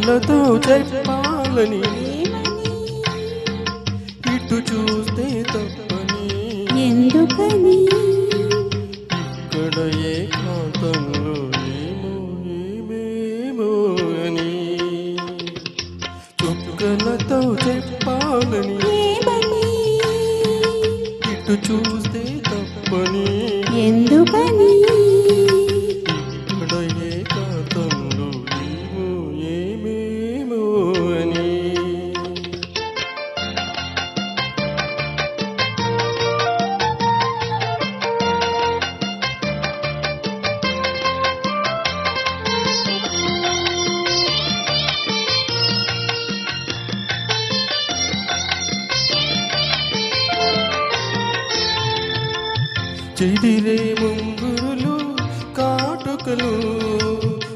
చుక్కలతో చెప్పాలని ఇటు చూస్తే తప్పని ఎందుకని ఇక్కడ ఏకాంతంలో ఏమో ఏమేమో అని చుక్కలతో చెప్పాలని ఇటు చూస్తే తప్పని ఎందుకని ఇక్కడ ఏకాంతంలో ఏమో ఏమేమో అని చెదిరే ముంగురులు కాటుకలు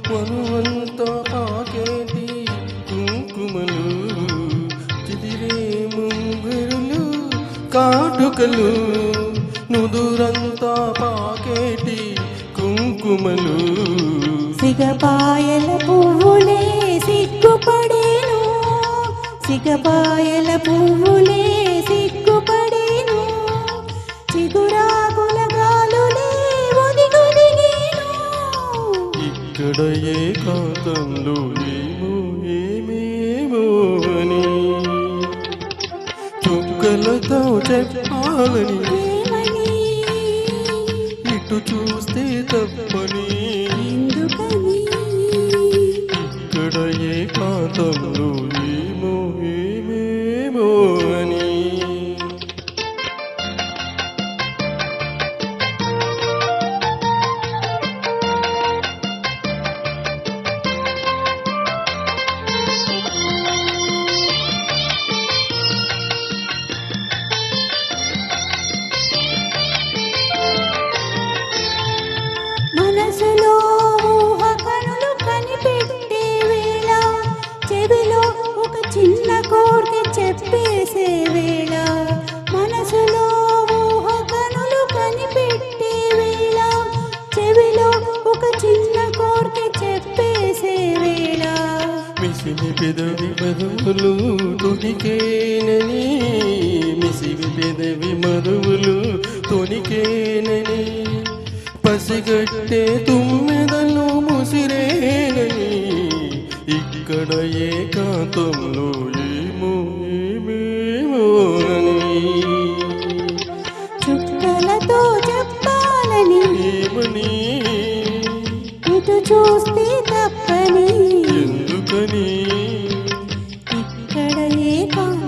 మనువంతా పాకేటి కుంకుమలు చెదిరే ముంగురులు కాటుకలు నుదురంతా పాకేటి కుంకుమలు సిగపాయల పువ్వులే సిగ్గుపడేను సిగపాయల పువ్వులే సిగ్గుపడేను చిగురాకుల గాలులే ఒదిగొదిగేను ఇక్కడ ఏకాంతంలో ఏమో ఏమేమో అని చుక్కలతో చెప్పాలని ఇటు చూస్తే తప్పని ఎందుకని ఇక్కడ ఏకాంతంలో ఏమో ఏమేమో అని మనసులో ఊహ కనులు కనిపెట్టే వేళ చెవిలో ఒక చిన్న కోరిక చెప్పేసే వేళ మనసులో ఊహ కనులు కనిపెట్టే వేళ చెవిలో ఒక చిన్న కోరిక చెప్పేసే వేళ మిసిమి పెదవి మధువులు తొనికేనని మిసిమి పెదవి మధువులు తొనికేనని పసిగట్టే తుమ్మెదలు ముసిరేనని ఇక్కడ ఏకాంతంలో ఏమో ఏమేమో అని చుక్కలతో చెప్పాలని ఏమని ఇటు చూస్తే తప్పని ఎందుకని ఇక్కడ ఏకాంతం